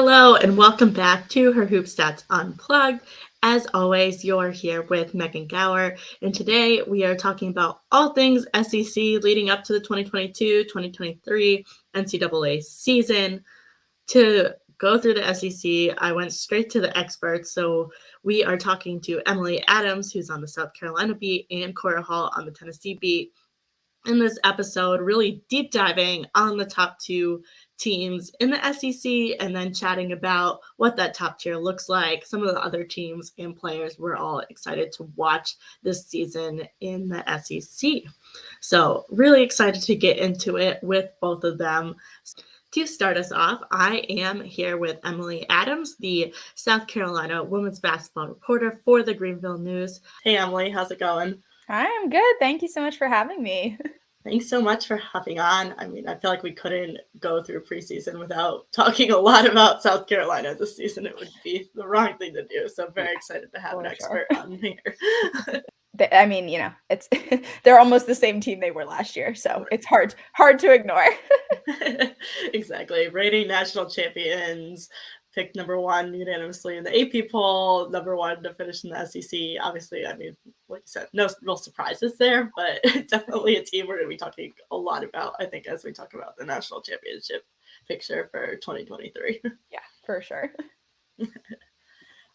Hello and welcome back to her Hoop Stats Unplugged. As always, you're here with Megan Gauer, and today we are talking about all things SEC leading up to the 2022-2023 NCAA season. To go through the SEC, I went straight to the experts, so we are talking to Emily Adams, who's on the South Carolina beat, and Cora Hall on the Tennessee beat. In this episode, really deep diving on the top two teams in the SEC and then chatting about what that top tier looks like, some of the other teams and players we're all excited to watch this season in the SEC. So, really excited to get into it with both of them. To start us off, I am here with Emily Adams, the South Carolina women's basketball reporter for the Greenville News. Hey, Emily, how's it going? Hi, I'm good. Thank you so much for having me. Thanks so much for hopping on. I mean, I feel like we couldn't go through preseason without talking a lot about South Carolina this season. It would be the wrong thing to do. So I'm very excited to have an expert on here. I mean, it's they're almost the same team they were last year, so it's hard to ignore. Exactly. Reigning national champions, picked number one unanimously in the AP poll, number one to finish in the SEC. Obviously, I mean, like you said, no real surprises there, but definitely a team we're going to be talking a lot about, I think, as we talk about the national championship picture for 2023. Yeah, for sure.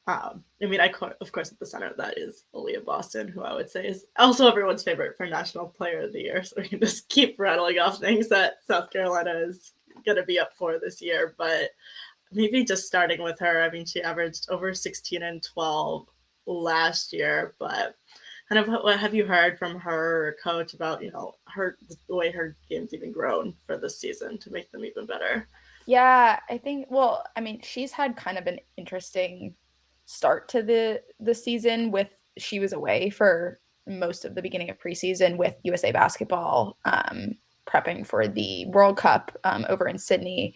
I mean, of course, at the center of that is Aaliyah Boston, who I would say is also everyone's favorite for National Player of the Year. So we can just keep rattling off things that South Carolina is going to be up for this year. But maybe just starting with her, I mean, she averaged over 16 and 12 last year. But kind of what have you heard from her coach about, the way her game's even grown for this season to make them even better? Yeah, I think, well, I mean, she's had kind of an interesting start to the season with she was away for most of the beginning of preseason with USA Basketball prepping for the World Cup over in Sydney,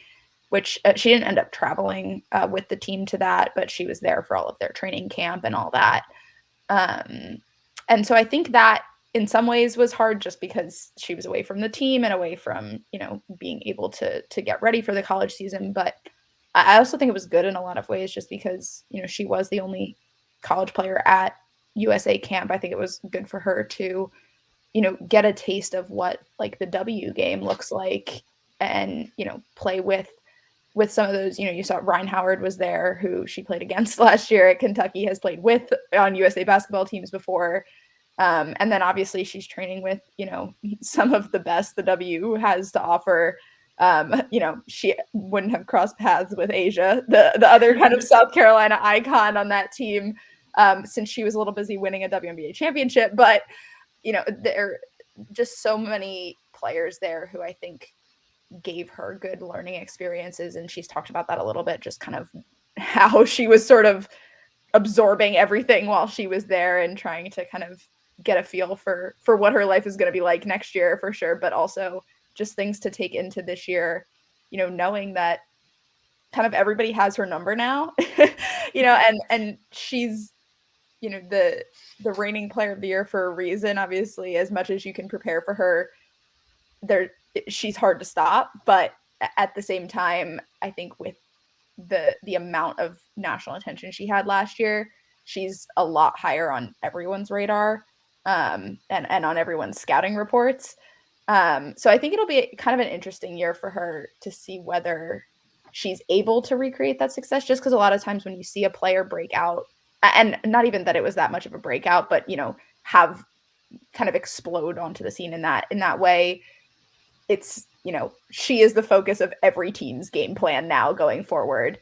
which she didn't end up traveling with the team to that, but she was there for all of their training camp and all that. And so I think that in some ways was hard just because she was away from the team and away from, being able to get ready for the college season. But I also think it was good in a lot of ways just because, she was the only college player at USA camp. I think it was good for her to, get a taste of what like the W game looks like and, play with some of those, you saw Ryan Howard was there, who she played against last year at Kentucky, has played with on USA basketball teams before. And then obviously she's training with, some of the best the W has to offer. She wouldn't have crossed paths with Asia, the other kind of South Carolina icon on that team, since she was a little busy winning a WNBA championship. But, there are just so many players there who I think gave her good learning experiences. And she's talked about that a little bit, just kind of how she was sort of absorbing everything while she was there and trying to kind of get a feel for what her life is going to be like next year for sure, but also just things to take into this year, knowing that kind of everybody has her number now, and she's, the reigning player of the year for a reason. Obviously, as much as you can prepare for her, she's hard to stop. But at the same time, I think with the amount of national attention she had last year, she's a lot higher on everyone's radar, and on everyone's scouting reports. So I think it'll be kind of an interesting year for her to see whether she's able to recreate that success, just because a lot of times when you see a player break out, and not even that it was that much of a breakout, but have kind of explode onto the scene in that way, it's, she is the focus of every team's game plan now going forward.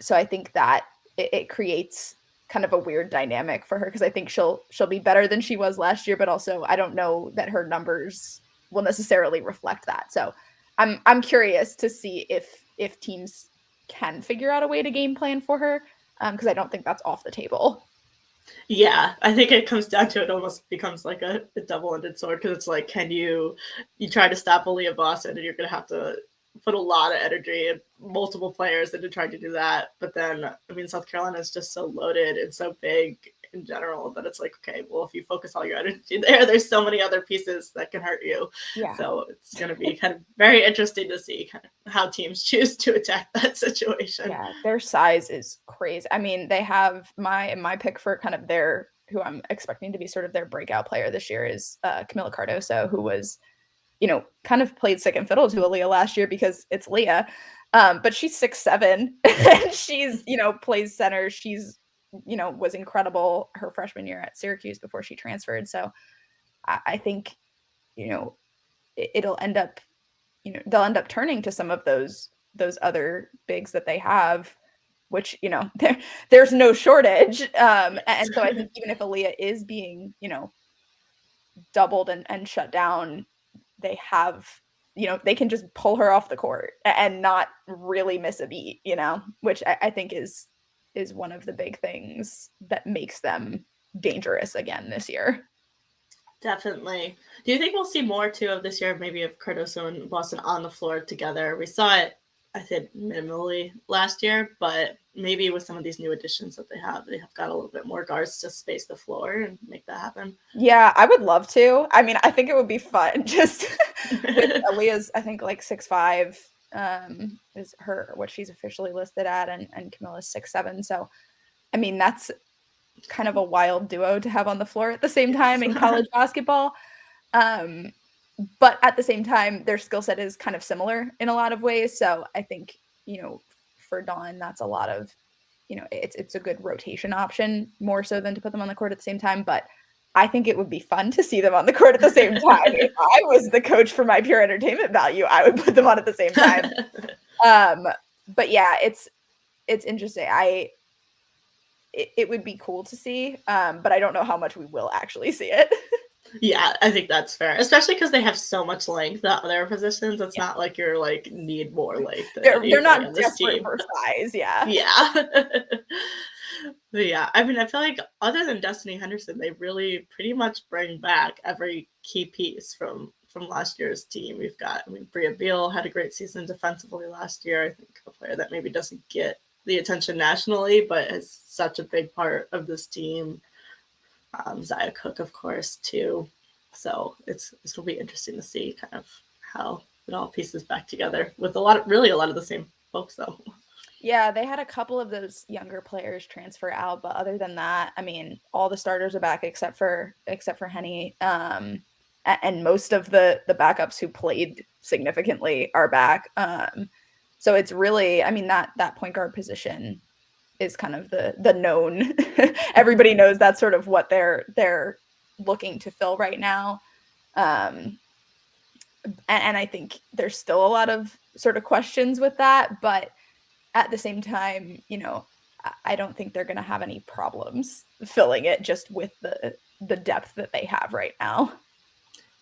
So I think that it creates kind of a weird dynamic for her, because I think she'll be better than she was last year, but also I don't know that her numbers will necessarily reflect that. So I'm curious to see if teams can figure out a way to game plan for her, because I don't think that's off the table. Yeah, I think it comes down to, it almost becomes like a double-ended sword, because it's like, can you try to stop Aaliyah Boston, and you're going to have to put a lot of energy and multiple players into trying to do that. But then, I mean, South Carolina is just so loaded and so big in general, but it's like, okay, well, if you focus all your energy there, there's so many other pieces that can hurt you. Yeah. So it's going to be kind of very interesting to see kind of how teams choose to attack that situation. Yeah, their size is crazy. I mean, they have my pick for kind of who I'm expecting to be sort of their breakout player this year is Camila Cardoso, who was, kind of played second fiddle to Aaliyah last year because it's Leah. But she's 6'7", and she's, plays center. She's, was incredible her freshman year at Syracuse before she transferred. So I think, it'll end up, they'll end up turning to some of those other bigs that they have, which, there's no shortage. And so I think even if Aaliyah is being, doubled and shut down, they have, they can just pull her off the court and not really miss a beat, which I think is one of the big things that makes them dangerous again this year. Definitely. Do you think we'll see more too of this year, maybe of Cardoso and Boston on the floor together? We saw it, I think, minimally last year, but maybe with some of these new additions that they have got a little bit more guards to space the floor and make that happen. Yeah, I would love to. I mean, I think it would be fun. Just with Aaliyah's, I think like 6'5", is what she's officially listed at, and Camilla's 6'7". So, I mean, that's kind of a wild duo to have on the floor at the same time in college basketball. But at the same time, their skill set is kind of similar in a lot of ways. So I think, for Dawn, that's a lot of, it's a good rotation option more so than to put them on the court at the same time. But I think it would be fun to see them on the court at the same time. If I was the coach for my pure entertainment value, I would put them on at the same time. But yeah, it's interesting. It would be cool to see, but I don't know how much we will actually see it. Yeah, I think that's fair, especially because they have so much length at their positions. It's not like you're like need more length. They're not desperate for size. Yeah. Yeah. But yeah, I mean, I feel like other than Destiny Henderson, they really pretty much bring back every key piece from last year's team. We've got, Bria Beal had a great season defensively last year. I think a player that maybe doesn't get the attention nationally, but is such a big part of this team. Zaya Cook, of course, too. So it'll be interesting to see kind of how it all pieces back together with a lot of the same folks, though. Yeah, they had a couple of those younger players transfer out, but other than that, I mean, all the starters are back except for Henny, and most of the backups who played significantly are back. So it's really, I mean, that point guard position is kind of the known. Everybody knows that's sort of what they're looking to fill right now. And I think there's still a lot of sort of questions with that, but at the same time, I don't think they're going to have any problems filling it just with the depth that they have right now.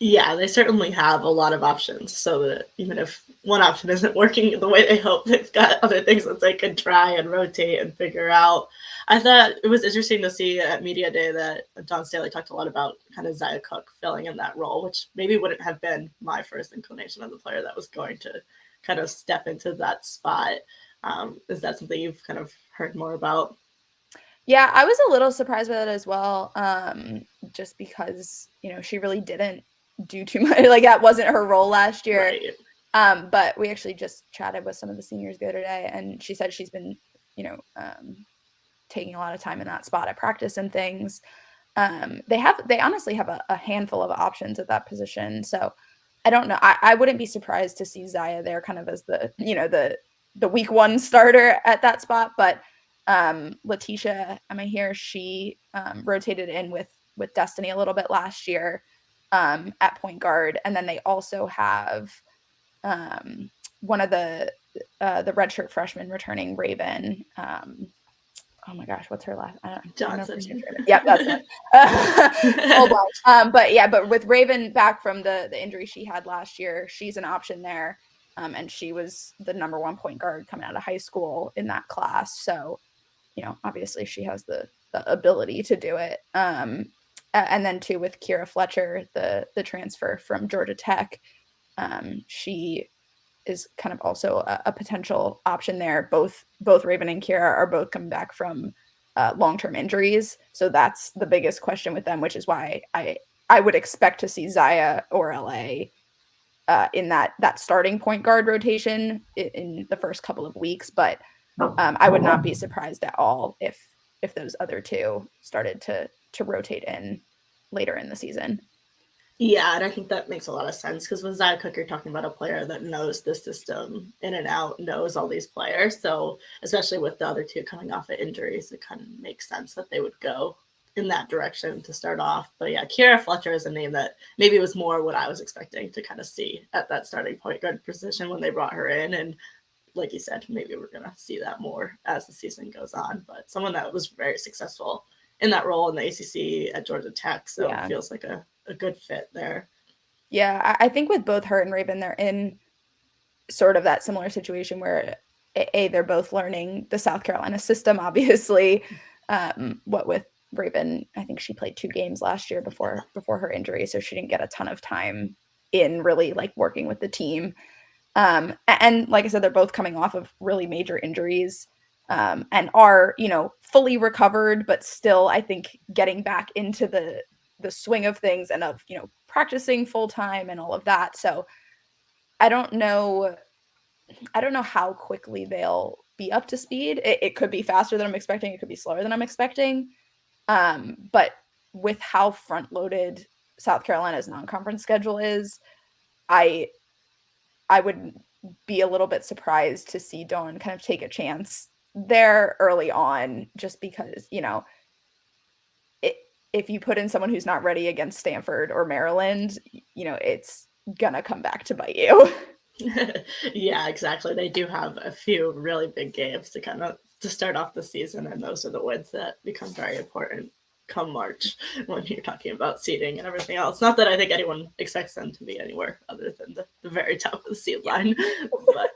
Yeah, they certainly have a lot of options, so that even if one option isn't working the way they hope, they've got other things that they can try and rotate and figure out. I thought it was interesting to see at Media Day that Dawn Staley talked a lot about kind of Zaya Cook filling in that role, which maybe wouldn't have been my first inclination of the player that was going to kind of step into that spot. Is that something you've kind of heard more about? Yeah, I was a little surprised by that as well, just because, she really didn't do too much. Like, that wasn't her role last year. Right. But we actually just chatted with some of the seniors the other day, and she said she's been, taking a lot of time in that spot at practice and things. They honestly have a handful of options at that position. So I don't know. I wouldn't be surprised to see Zaya there kind of as the week one starter at that spot. But Letitia, she rotated in with Destiny a little bit last year at point guard. And then they also have one of the redshirt freshmen returning, Raven. Oh my gosh, what's her last? Johnson. Yeah, that's it. But with Raven back from the injury she had last year, she's an option there. And she was the number one point guard coming out of high school in that class. So, obviously she has the ability to do it. And then too, with Kira Fletcher, the transfer from Georgia Tech, she is kind of also a potential option there. Both Raven and Kira are both coming back from long-term injuries. So that's the biggest question with them, which is why I would expect to see Zaya or LA in that starting point guard rotation in the first couple of weeks. But I would not be surprised at all if those other two started to rotate in later in the season. Yeah, and I think that makes a lot of sense because with Zaya Cook, you're talking about a player that knows the system in and out, knows all these players. So especially with the other two coming off of injuries, it kind of makes sense that they would go in that direction to start off. But yeah, Kiera Fletcher is a name that maybe was more what I was expecting to kind of see at that starting point guard position when they brought her in. And like you said, maybe we're going to see that more as the season goes on. But someone that was very successful in that role in the ACC at Georgia Tech. So it feels like a good fit there. Yeah, I think with both her and Raven, they're in sort of that similar situation where they're both learning the South Carolina system, obviously. What with Raven, I think she played 2 games last year before her injury, so she didn't get a ton of time in really like working with the team. And like I said, they're both coming off of really major injuries. And are, fully recovered, but still, I think getting back into the swing of things and of, practicing full time and all of that. So I don't know how quickly they'll be up to speed. It could be faster than I'm expecting. It could be slower than I'm expecting. But with how front loaded South Carolina's non-conference schedule is, I would be a little bit surprised to see Dawn kind of take a chance there early on, just because, if you put in someone who's not ready against Stanford or Maryland, it's gonna come back to bite you. Yeah, exactly. They do have a few really big games to start off the season, and those are the wins that become very important come March when you're talking about seeding and everything else. Not that I think anyone expects them to be anywhere other than the very top of the seed line, but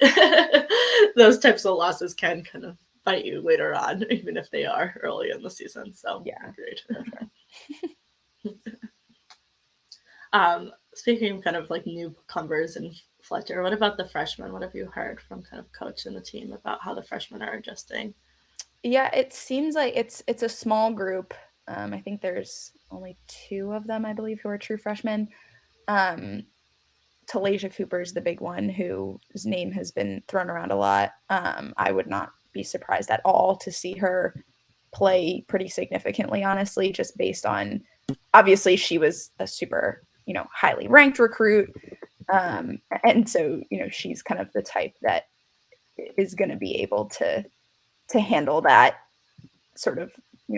those types of losses can kind of bite you later on, even if they are early in the season. So yeah, agreed. For sure. Speaking of kind of like newcomers and Fletcher, what about the freshmen? What have you heard from kind of coach and the team about how the freshmen are adjusting? Yeah, it seems like it's a small group. I think there's only 2 of them, I believe, who are true freshmen. Talasia Cooper is the big one whose name has been thrown around a lot. I would not be surprised at all to see her play pretty significantly, honestly, just based on, obviously she was a super, highly ranked recruit. And so, she's kind of the type that is going to be able to handle that sort of,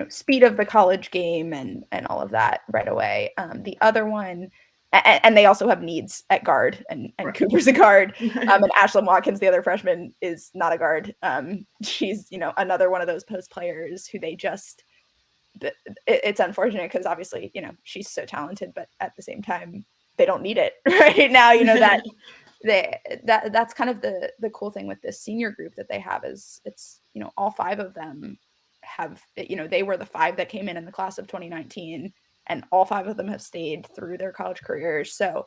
speed of the college game and all of that right away. The other one, and they also have needs at guard, and right. Cooper's a guard. And Ashlyn Watkins, the other freshman, is not a guard. She's, another one of those post players who they just, it's unfortunate because obviously, she's so talented, but at the same time, they don't need it right now. That's kind of the cool thing with this senior group that they have is it's, all 5 of them have, they were the 5 that came in the class of 2019, and all 5 of them have stayed through their college careers. So,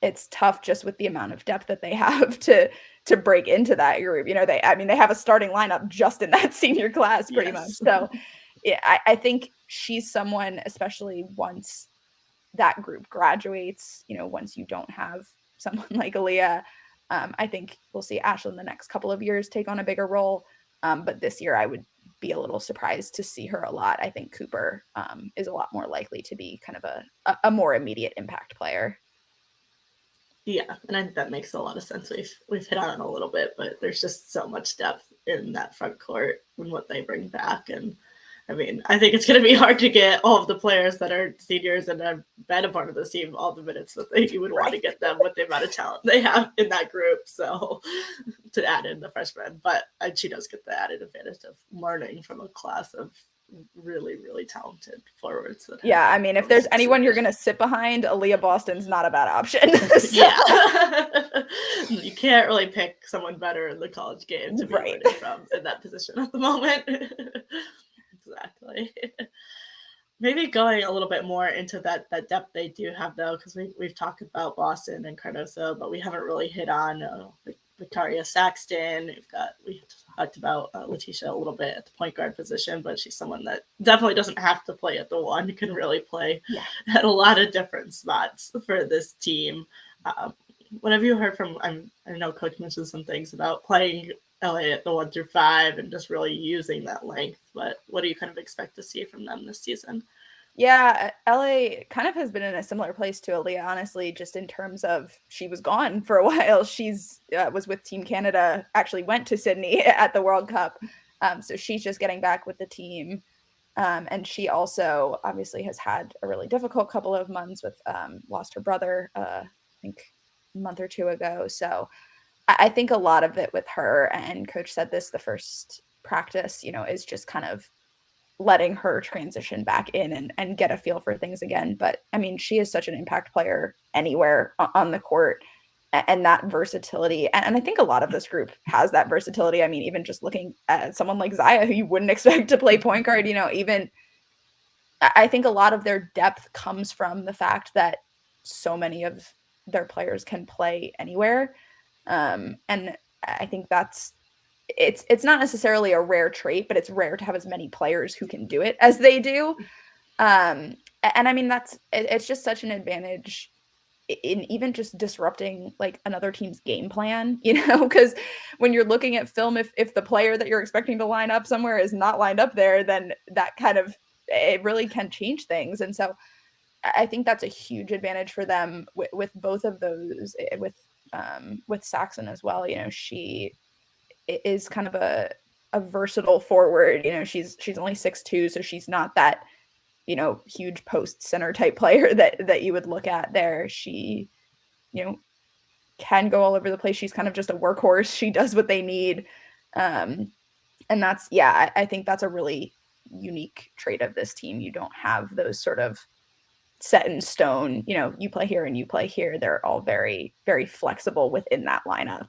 it's tough just with the amount of depth that they have to break into that group. They have a starting lineup just in that senior class pretty much. So yeah, I think she's someone, especially once that group graduates, once you don't have someone like Aaliyah, I think we'll see Ashlyn the next couple of years take on a bigger role. But this year I would be a little surprised to see her a lot. I think Cooper is a lot more likely to be kind of a more immediate impact player. Yeah, and I think that makes a lot of sense. We've hit on it a little bit, but there's just so much depth in that front court and what they bring back. And I mean, I think it's going to be hard to get all of the players that are seniors and have been a part of this team all the minutes that you would want to get them with the amount of talent they have in that group. So to add in the freshmen, but she does get the added advantage of learning from a class of really, really talented forwards. Yeah, I mean, if there's anyone you're going to sit behind, Aaliyah Boston's not a bad option. Yeah. You can't really pick someone better in the college game to be learning from in that position at the moment. Exactly. Maybe going a little bit more into that depth they do have, though, because we've talked about Boston and Cardoso, but we haven't really hit on Victoria Saxton. We talked about Letitia a little bit at the point guard position, but she's someone that definitely doesn't have to play at the one, can really play at a lot of different spots for this team. What have you heard from, I know Coach mentioned some things about playing LA at the 1 through 5 and just really using that length, but what do you kind of expect to see from them this season? Yeah, LA kind of has been in a similar place to Aaliyah, honestly, just in terms of she was gone for a while. She's was with Team Canada, actually went to Sydney at the World Cup. So she's just getting back with the team. And she also obviously has had a really difficult couple of months with lost her brother, I think a month or two ago. So I think a lot of it with her, and Coach said this the first practice, is just kind of letting her transition back in and get a feel for things again. But I mean, she is such an impact player anywhere on the court, and that versatility. And I think a lot of this group has that versatility. I mean, even just looking at someone like Zaya, who you wouldn't expect to play point guard, even I think a lot of their depth comes from the fact that so many of their players can play anywhere. And I think it's not necessarily a rare trait, but it's rare to have as many players who can do it as they do. And I mean, it's just such an advantage in even just disrupting like another team's game plan, because when you're looking at film, if the player that you're expecting to line up somewhere is not lined up there, then that kind of, it really can change things. And so I think that's a huge advantage for them with both of those, with Saxon as well. She is kind of a versatile forward. She's only 6'2", so she's not that, huge post center type player that you would look at there. She, can go all over the place. She's kind of just a workhorse. She does what they need. And that's, I think that's a really unique trait of this team. You don't have those sort of set in stone, you play here and you play here. They're all very, very flexible within that lineup.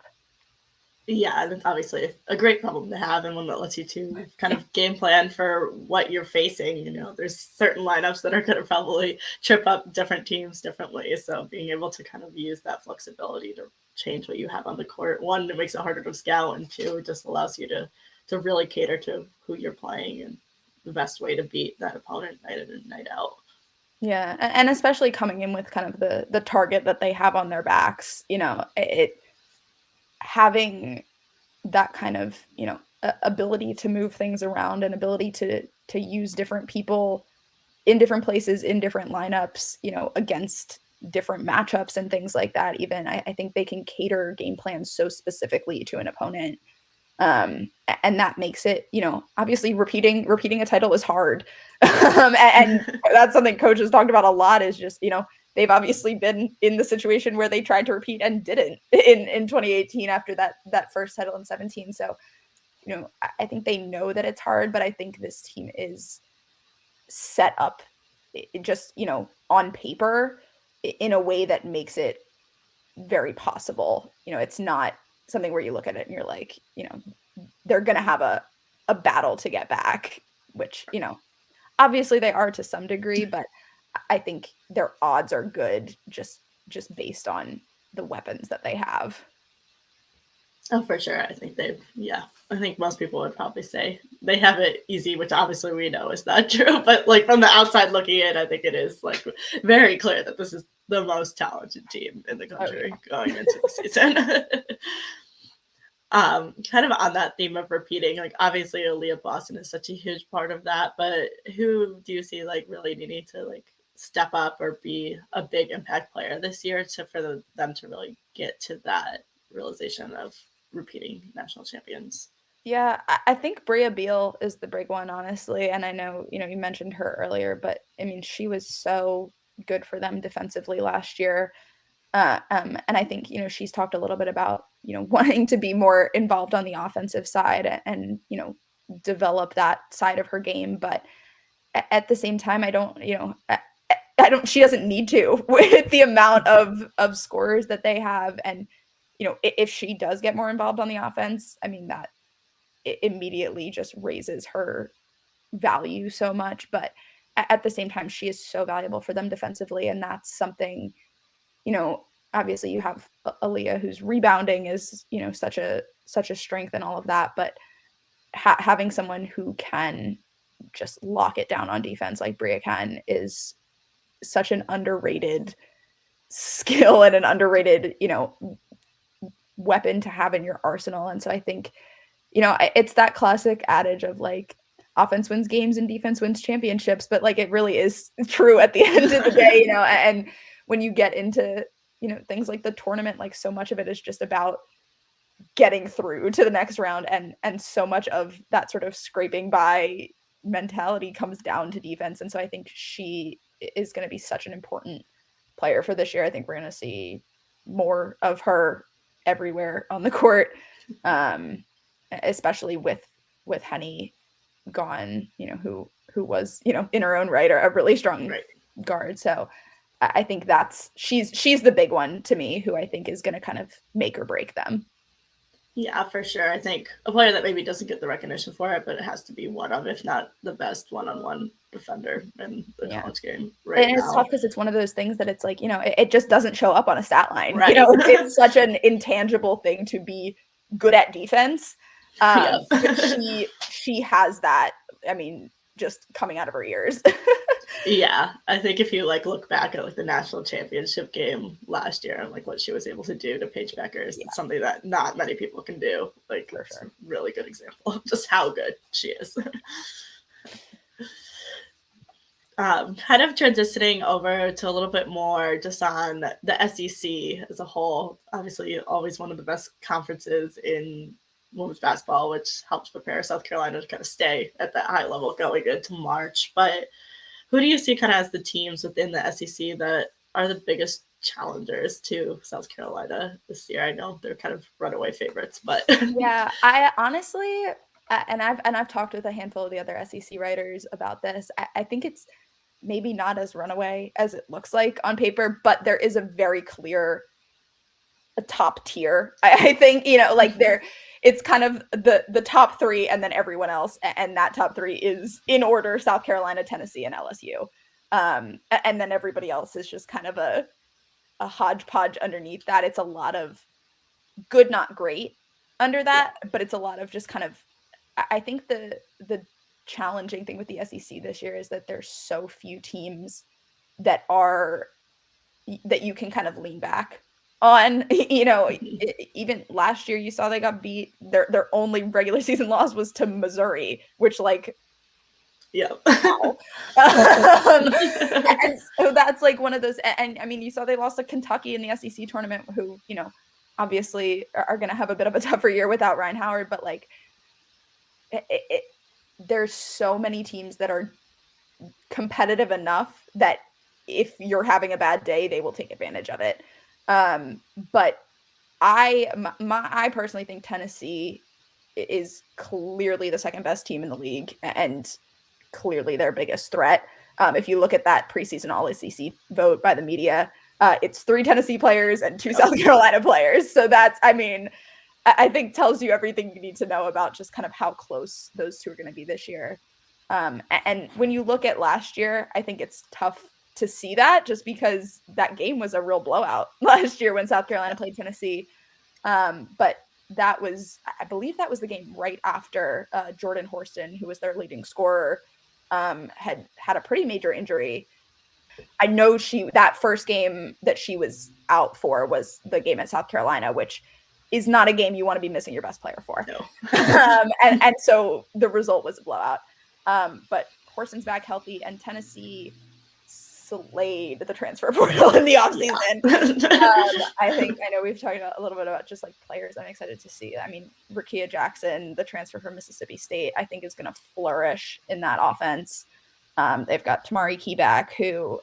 Yeah, that's obviously a great problem to have, and one that lets you to kind of game plan for what you're facing. There's certain lineups that are going to probably trip up different teams differently. So being able to kind of use that flexibility to change what you have on the court, one, it makes it harder to scout, and two, it just allows you to really cater to who you're playing and the best way to beat that opponent night in and night out. Yeah, and especially coming in with kind of the target that they have on their backs, it having that kind of, ability to move things around and ability to use different people in different places, in different lineups, against different matchups and things like that. Even I think they can cater game plans so specifically to an opponent. And that makes it, obviously repeating a title is hard. And that's something coaches talked about a lot, is just, they've obviously been in the situation where they tried to repeat and didn't in 2018 after that first title in 2017. So, I think they know that it's hard, but I think this team is set up just, on paper in a way that makes it very possible. It's not something where you look at it and you're like, they're going to have a battle to get back, which, obviously they are to some degree, but I think their odds are good just based on the weapons that they have. Oh, for sure. I think most people would probably say they have it easy, which obviously we know is not true. But like from the outside looking in, I think it is like very clear that this is the most talented team in the country going into the season. Kind of on that theme of repeating, like obviously Aaliyah Boston is such a huge part of that, but who do you see like really needing to like step up or be a big impact player this year for them to really get to that realization of repeating national champions? Yeah, I think Bria Beal is the big one, honestly. And I know, you mentioned her earlier, but I mean, she was so good for them defensively last year. And I think, she's talked a little bit about, wanting to be more involved on the offensive side and develop that side of her game. But at the same time, I don't, she doesn't need to with the amount of scorers that they have. And, if she does get more involved on the offense, I mean, that it immediately just raises her value so much. But at the same time, she is so valuable for them defensively. And that's something, obviously you have Aaliyah, whose rebounding is, such a strength and all of that. But having someone who can just lock it down on defense like Bria can is such an underrated skill and an underrated, weapon to have in your arsenal. And so I think, it's that classic adage of like offense wins games and defense wins championships, but like it really is true at the end of the day, and when you get into, things like the tournament, like so much of it is just about getting through to the next round, and so much of that sort of scraping by mentality comes down to defense. And so I think she is going to be such an important player for this year. I think we're going to see more of her everywhere on the court, especially with Henny gone, who was, in her own right, a really strong guard. So I think she's the big one to me, who I think is going to kind of make or break them. Yeah, for sure. I think a player that maybe doesn't get the recognition for it, but it has to be one of, if not the best one-on-one defender in the college game right now. And it's tough because it's one of those things that it's like, it just doesn't show up on a stat line. Right. It's such an intangible thing to be good at defense. She has that, just coming out of her ears. Yeah, I think if you look back at the national championship game last year and what she was able to do to Paige Beckers, it's something that not many people can do. It's a really good example of just how good she is. Kind of transitioning over to a little bit more just on the SEC as a whole. Obviously, always one of the best conferences in women's basketball, which helps prepare South Carolina to kind of stay at that high level going into March. But who do you see kind of as the teams within the SEC that are the biggest challengers to South Carolina this year? I know they're kind of runaway favorites, but yeah, I honestly, and I've talked with a handful of the other SEC writers about this. I think it's maybe not as runaway as it looks like on paper, but there is a very clear top tier. I think, it's kind of the top three and then everyone else. And that top three is in order: South Carolina, Tennessee, and LSU. And then everybody else is just kind of a hodgepodge underneath that. It's a lot of good, not great under that, but it's a lot of just kind of, I think the challenging thing with the SEC this year is that there's so few teams that you can kind of lean back on. Even last year you saw they got beat. Their only regular season loss was to Missouri, which wow. And so that's one of those, and you saw they lost to Kentucky in the SEC tournament, who obviously are going to have a bit of a tougher year without Ryan Howard, but there's so many teams that are competitive enough that if you're having a bad day, they will take advantage of it. But I personally think Tennessee is clearly the second best team in the league and clearly their biggest threat. If you look at that preseason All SEC vote by the media, it's 3 Tennessee players and 2 South Carolina players. So that's, I think tells you everything you need to know about just kind of how close those two are going to be this year. And when you look at last year, I think it's tough to see that just because that game was a real blowout last year when South Carolina played Tennessee. But I believe that was the game right after Jordan Horston, who was their leading scorer, had a pretty major injury. I know that first game that she was out for was the game at South Carolina, which is not a game you want to be missing your best player for. No. and so the result was a blowout. But Horston's back healthy, and Tennessee slayed the transfer portal in the offseason. I know we've talked a little bit about just players I'm excited to see. Rakia Jackson, the transfer from Mississippi State, I think is going to flourish in that offense. They've got Tamari Key back, who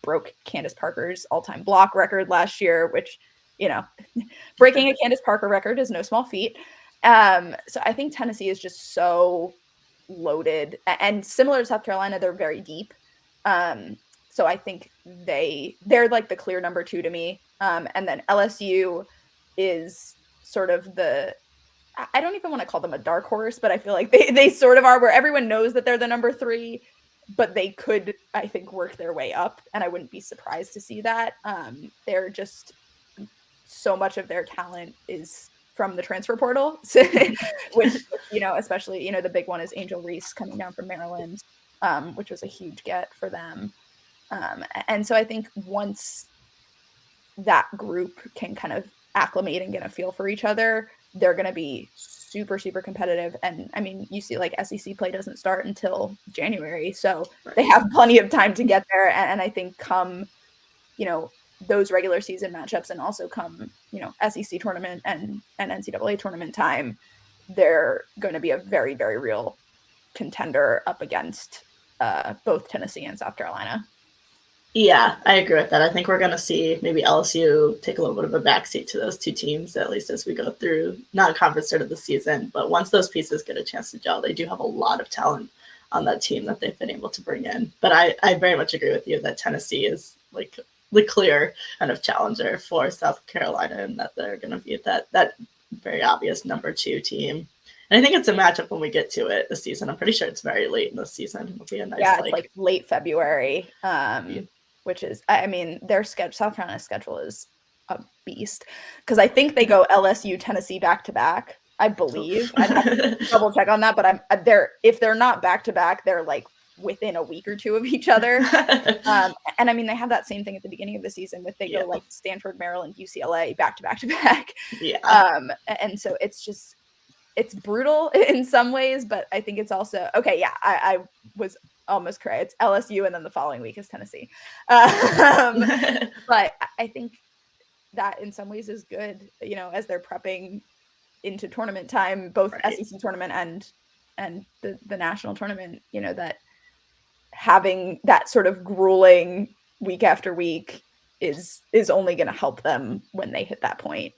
broke Candace Parker's all-time block record last year, which, breaking a Candace Parker record is no small feat. So I think Tennessee is just so loaded, and similar to South Carolina, they're very deep. So I think they're the clear number 2 to me. And then LSU is sort of I don't even want to call them a dark horse, but I feel like they sort of are, where everyone knows that they're the number 3, but they could, I think, work their way up. And I wouldn't be surprised to see that. They're just, so much of their talent is from the transfer portal, which, especially, the big one is Angel Reese coming down from Maryland, which was a huge get for them. And so I think once that group can kind of acclimate and get a feel for each other, they're going to be super, super competitive. And I mean, you see like SEC play doesn't start until January. So they have plenty of time to get there. And I think come, those regular season matchups and also come, SEC tournament and NCAA tournament time, they're going to be a very, very real contender up against both Tennessee and South Carolina. Yeah, I agree with that. I think we're going to see maybe LSU take a little bit of a backseat to those two teams, at least as we go through non-conference start of the season. But once those pieces get a chance to gel, they do have a lot of talent on that team that they've been able to bring in. But I very much agree with you that Tennessee is like the clear kind of challenger for South Carolina, and that they're going to be that very obvious number 2 team. And I think it's a matchup when we get to it this season. I'm pretty sure it's very late in the season. It'll be a nice, it's like late February. Which is, I mean, their South Carolina's schedule is a beast, because I think they go LSU, Tennessee back to back. I believe. I'd have to double check on that, but if they're not back to back, they're like within a week or two of each other. And I mean, they have that same thing at the beginning of the season with they go like Stanford, Maryland, UCLA back to back to back. Yeah. And so it's brutal in some ways, but I think it's also okay. Yeah, I was almost correct. It's LSU, and then the following week is Tennessee. But I think that in some ways is good, as they're prepping into tournament time, both SEC tournament and the national tournament, that having that sort of grueling week after week is only going to help them when they hit that point.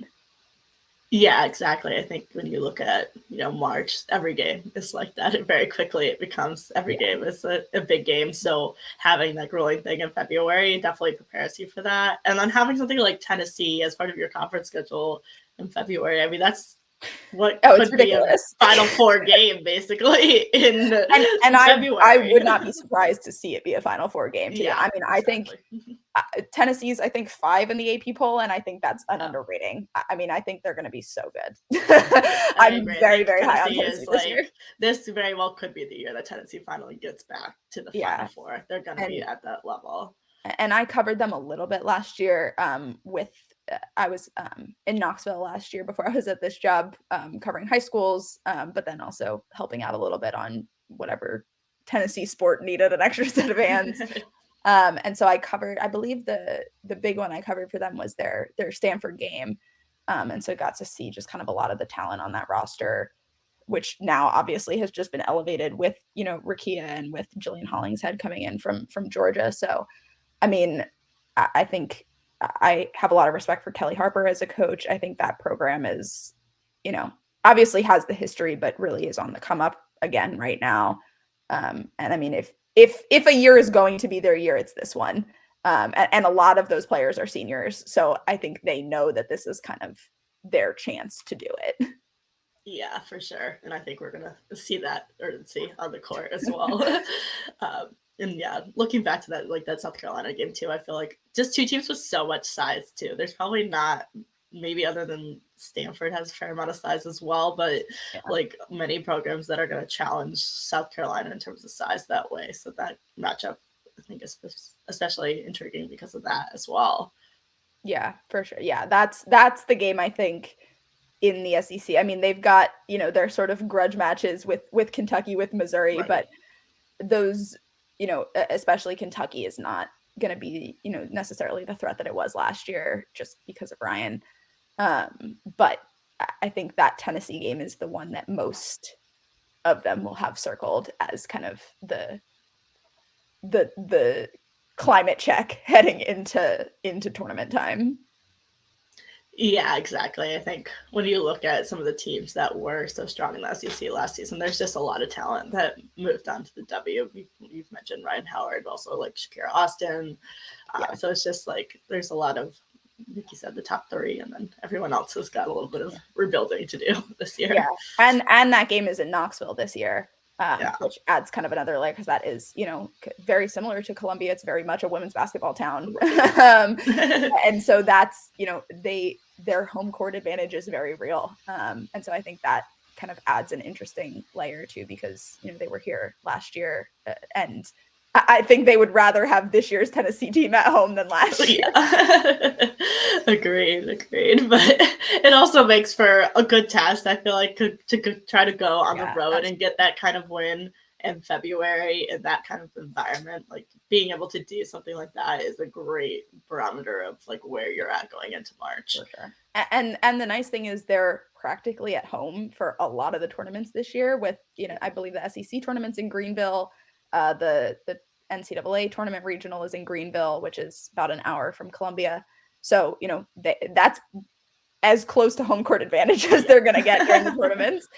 Yeah, exactly. I think when you look at, March, every game is like that. And very quickly it becomes every game is a big game. So having that grueling thing in February definitely prepares you for that. And then having something like Tennessee as part of your conference schedule in February, I mean, that's what could be a Final Four game basically in February. I would not be surprised to see it be a Final Four game too. Yeah, I mean, exactly. I think Tennessee's 5 in the AP poll, and I think that's an underrating. I mean, I think they're going to be so good. I'm very, very high on Tennessee this year. This very well could be the year that Tennessee finally gets back to the Final Four. They're going to be at that level. And I covered them a little bit last year I was in Knoxville last year before I was at this job covering high schools, but then also helping out a little bit on whatever Tennessee sport needed an extra set of hands. And so I believe the big one I covered for them was their Stanford game. And so I got to see just kind of a lot of the talent on that roster, which now obviously has just been elevated with, Rakia and with Jillian Hollingshead coming in from Georgia. So, I mean, I think I have a lot of respect for Kelly Harper as a coach. I think that program is, obviously has the history, but really is on the come up again right now. And I mean, if a year is going to be their year, it's this one. And a lot of those players are seniors. So I think they know that this is kind of their chance to do it. Yeah, for sure. And I think we're going to see that urgency on the court as well. And yeah, looking back to that South Carolina game too, I feel like just two teams with so much size too. There's probably not, maybe other than Stanford has a fair amount of size as well, but many programs that are going to challenge South Carolina in terms of size that way. So that matchup, I think, is especially intriguing because of that as well. Yeah, for sure. Yeah, that's the game, I think, in the SEC. I mean, they've got, their sort of grudge matches with Kentucky, with Missouri, but those, especially Kentucky is not going to be, necessarily the threat that it was last year just because of Ryan. But I think that Tennessee game is the one that most of them will have circled as kind of the climate check heading into tournament time. Yeah, exactly. I think when you look at some of the teams that were so strong in the SEC last season, there's just a lot of talent that moved on to the W. You've mentioned Ryan Howard, also like Shakira Austin. So it's just there's a lot of, like you said, the top 3, and then everyone else has got a little bit of rebuilding to do this year. Yeah, and that game is in Knoxville this year. which adds kind of another layer because that is, very similar to Columbia. It's very much a women's basketball town. And so that's, their home court advantage is very real. And so I think that kind of adds an interesting layer too, because, they were here last year, and I think they would rather have this year's Tennessee team at home than last year. Yeah. Agreed. But it also makes for a good test, I feel like, to try to go on the road absolutely. And get that kind of win in February in that kind of environment. Like, being able to do something like that is a great barometer of like where you're at going into March. For sure. And the nice thing is they're practically at home for a lot of the tournaments this year with, I believe the SEC tournaments in Greenville, the NCAA tournament regional is in Greenville, which is about an hour from Columbia. So, that's as close to home court advantage as they're going to get during the tournaments.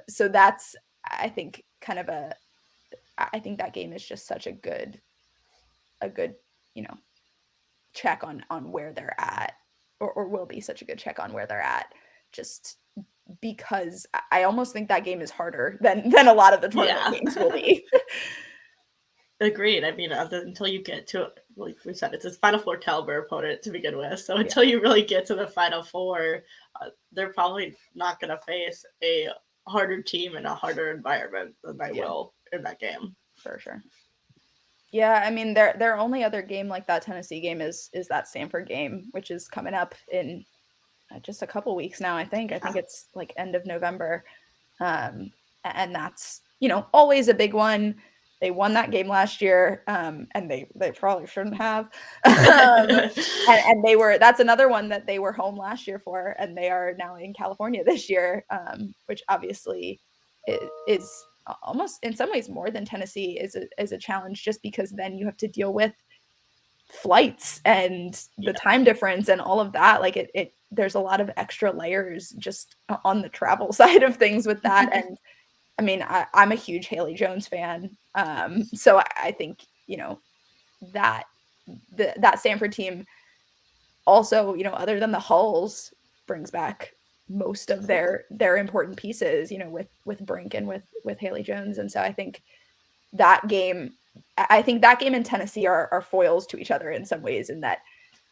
So that's, I think, I think that game is just such a good, check on where they're at, or will be such a good check on where they're at, just because I almost think that game is harder than a lot of the tournament games will be. Agreed. I mean, until you get to, like we said, it's a Final Four caliber opponent to begin with. So until you really get to the Final Four, they're probably not going to face a harder team in a harder environment than they will in that game. For sure. Yeah, I mean, their only other game like that Tennessee game is that Stanford game, which is coming up in just a couple weeks now, I think. I think it's like end of November. And that's, always a big one. They won that game last year, and they probably shouldn't have. And that's another one that they were home last year for, and they are now in California this year, which obviously is almost in some ways more than Tennessee is a challenge, just because then you have to deal with flights and the time difference and all of that. Like there's a lot of extra layers just on the travel side of things with that. And I mean, I'm a huge Haley Jones fan. So I think, that Stanford team also, other than the Hulls, brings back most of their important pieces, with Brink and with Haley Jones. And so I think that game and Tennessee are foils to each other in some ways, in that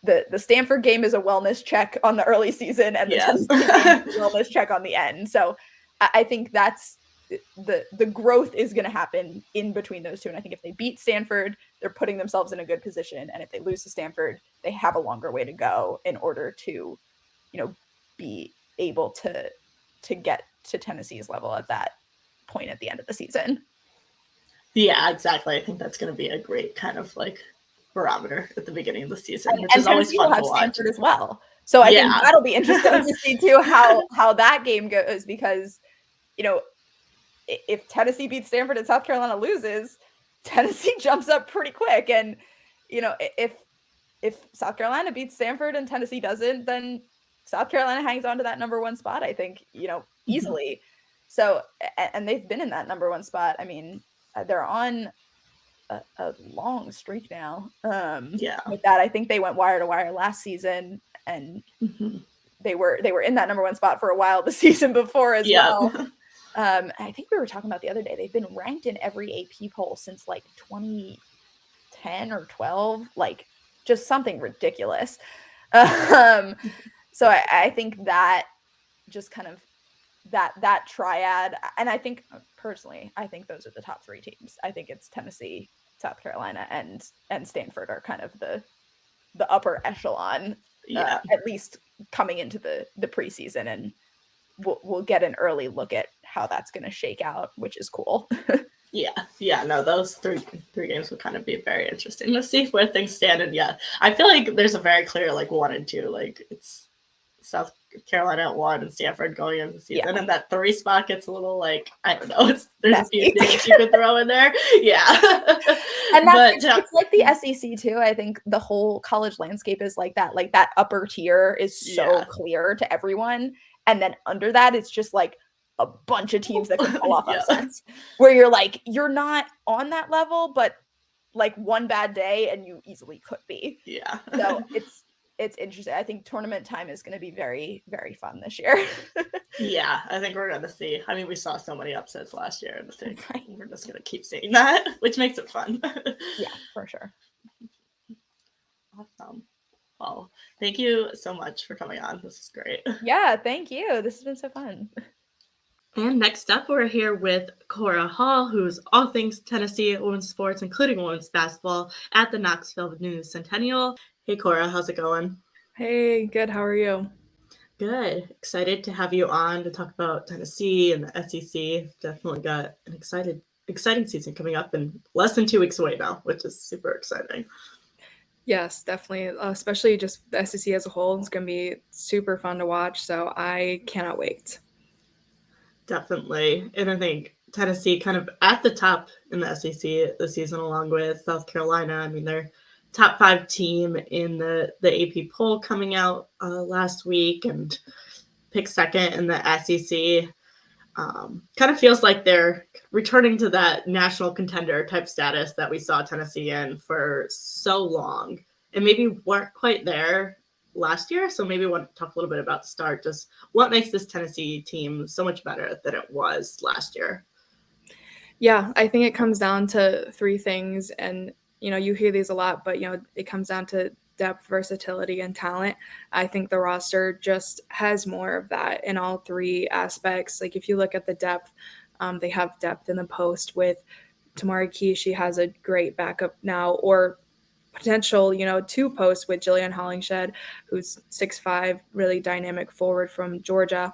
the Stanford game is a wellness check on the early season, and the Tennessee game is a wellness check on the end. So I think that's the growth is going to happen in between those two. And I think if they beat Stanford, they're putting themselves in a good position. And if they lose to Stanford, they have a longer way to go in order to, be able to get to Tennessee's level at that point at the end of the season. Yeah, exactly. I think that's going to be a great kind of like barometer at the beginning of the season, which is always fun to watch. Stanford as well. So I think that'll be interesting to see too how that game goes, because, if Tennessee beats Stanford and South Carolina loses, Tennessee jumps up pretty quick. And, if South Carolina beats Stanford and Tennessee doesn't, then South Carolina hangs on to that number one spot, I think, easily. Mm-hmm. So, and they've been in that number one spot. I mean, they're on a long streak now. With that, I think they went wire to wire last season, and they were in that number one spot for a while the season before as well. I think we were talking about the other day, they've been ranked in every AP poll since like 2010 or 12, like just something ridiculous. So I think that just kind of that triad, and I think personally, I think those are the top three teams. I think it's Tennessee, South Carolina, and Stanford are kind of the upper echelon, at least coming into the preseason, and we'll get an early look at how that's going to shake out, which is cool. No, those three games will kind of be very interesting. Let's see where things stand. And I feel like there's a very clear like 1 and 2. Like it's South Carolina at 1 and Stanford going into the season, and that 3 spot gets a little like, I don't know. There's a few names you could throw in there. And it's like the SEC too. I think the whole college landscape is like that. Like that upper tier is so clear to everyone. And then under that, it's just like a bunch of teams that can pull off upsets, where you're like, you're not on that level, but like one bad day and you easily could be. Yeah. So it's interesting. I think tournament time is going to be very, very fun this year. Yeah, I think we're going to see. I mean, we saw so many upsets last year, and I think Right. we're just going to keep seeing that, which makes it fun. Yeah, for sure. Awesome. Well, thank you so much for coming on. This is great. Yeah, thank you. This has been so fun. And next up, we're here with Cora Hall, who's all things Tennessee women's sports, including women's basketball, at the Knoxville News Centennial. Hey, Cora, how's it going? Hey, good. How are you? Good. Excited to have you on to talk about Tennessee and the SEC. Definitely got an exciting season coming up in less than 2 weeks away now, which is super exciting. Yes, definitely. Especially just the SEC as a whole. It's going to be super fun to watch. So I cannot wait. Definitely. And I think Tennessee kind of at the top in the SEC this season, along with South Carolina. I mean, they're top 5 team in the AP poll coming out last week and picked second in the SEC. Kind of feels like they're returning to that national contender type status that we saw Tennessee in for so long, and maybe weren't quite there last year. So maybe want to talk a little bit about the start, just what makes this Tennessee team so much better than it was last year. Yeah, I think it comes down to 3 things. And, you hear these a lot, but, it comes down to depth, versatility, and talent. I think the roster just has more of that in all 3 aspects. Like if you look at the depth, they have depth in the post with Tamari Key. She has a great backup now, or potential, 2 posts with Jillian Hollingshed, who's 6'5", really dynamic forward from Georgia.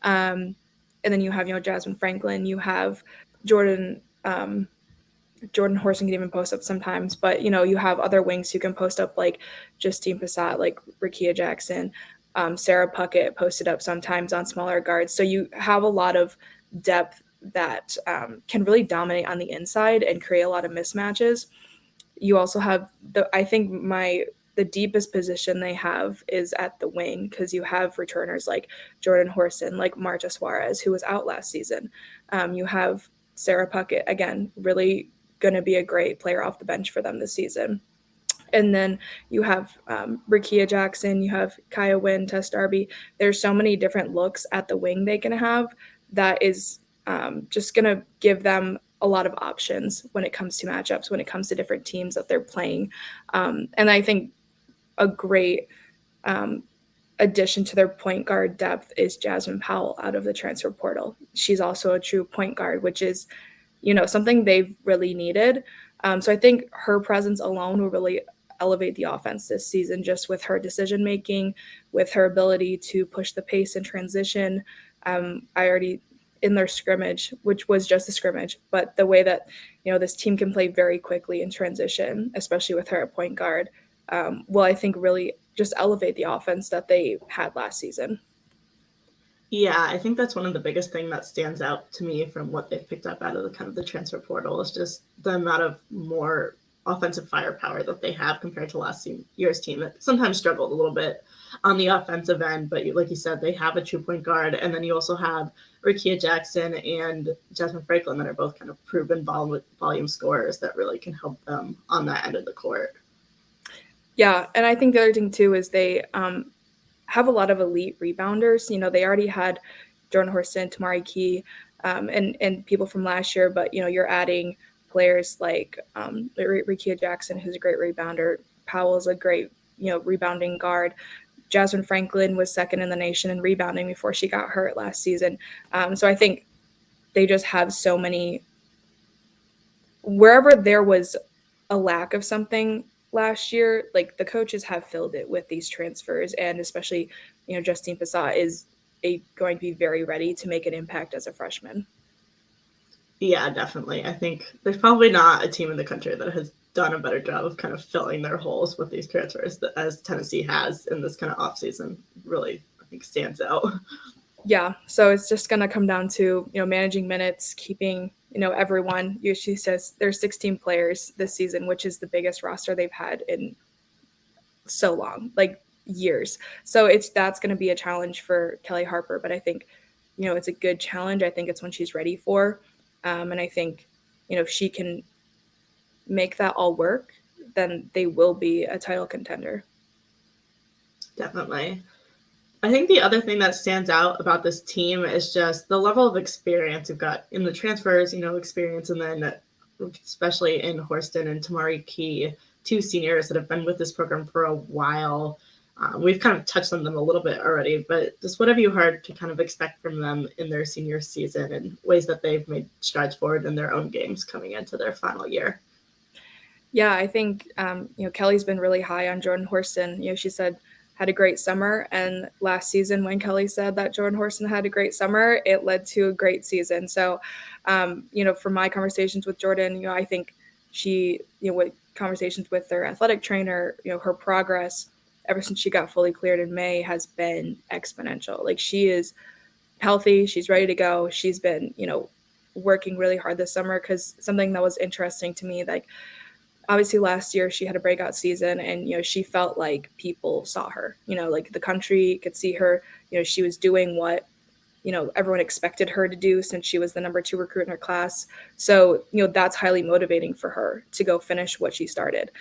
And then you have, Jasmine Franklin. You have Jordan Horson can even post up sometimes, but you have other wings who can post up, like Justine Passat, like Rakia Jackson, Sarah Puckett posted up sometimes on smaller guards. So you have a lot of depth that can really dominate on the inside and create a lot of mismatches. You also have the deepest position they have is at the wing, because you have returners like Jordan Horson, like Marta Suarez, who was out last season. You have Sarah Puckett, again, really going to be a great player off the bench for them this season. And then you have Rakia Jackson, you have Kaya Wynn, Tess Darby. There's so many different looks at the wing they can have that is just going to give them a lot of options when it comes to matchups, when it comes to different teams that they're playing. And I think a great addition to their point guard depth is Jasmine Powell out of the transfer portal. She's also a true point guard, which is, something they've really needed. So I think her presence alone will really elevate the offense this season, just with her decision making, with her ability to push the pace and transition. In their scrimmage, which was just a scrimmage, but the way that this team can play very quickly in transition, especially with her at point guard, will, I think, really just elevate the offense that they had last season. Yeah, I think that's one of the biggest thing that stands out to me from what they've picked up out of the kind of the transfer portal is just the amount of more offensive firepower that they have compared to last year's team that sometimes struggled a little bit on the offensive end. But like you said, they have a true point guard, and then you also have Rakia Jackson and Jasmine Franklin that are both kind of proven volume scorers that really can help them on that end of the court. Yeah, and I think the other thing too is they have a lot of elite rebounders. They already had Jordan Horson, Tamari Key, and people from last year, but you're adding players like Rakia Jackson, who's a great rebounder. Powell's a great rebounding guard. Jasmine Franklin was second in the nation in rebounding before she got hurt last season. So I think they just have so many. Wherever there was a lack of something last year, like the coaches have filled it with these transfers, and especially Justine Passat is going to be very ready to make an impact as a freshman. Yeah, definitely. I think there's probably not a team in the country that has done a better job of kind of filling their holes with these transfers as Tennessee has in this kind of offseason. Really, I think stands out. Yeah, so it's just going to come down to managing minutes, keeping everyone. She says there's 16 players this season, which is the biggest roster they've had in so long, like years. So that's going to be a challenge for Kelly Harper, but I think it's a good challenge. I think it's one she's ready for, and I think if she can make that all work, then they will be a title contender. Definitely. I think the other thing that stands out about this team is just the level of experience you've got in the transfers, experience, and then especially in Horston and Tamari Key, two seniors that have been with this program for a while. We've kind of touched on them a little bit already, but just what have you heard to kind of expect from them in their senior season and ways that they've made strides forward in their own games coming into their final year? Yeah, I think Kelly's been really high on Jordan Horston. She said had a great summer, and last season when Kelly said that Jordan Horston had a great summer, it led to a great season. So, from my conversations with Jordan, I think she, with conversations with their athletic trainer, her progress ever since she got fully cleared in May has been exponential. Like, she is healthy, she's ready to go. She's been, working really hard this summer, because something that was interesting to me, like, obviously last year she had a breakout season, and she felt like people saw her, like the country could see her. She was doing what everyone expected her to do, since she was the number 2 recruit in her class. So that's highly motivating for her to go finish what she started.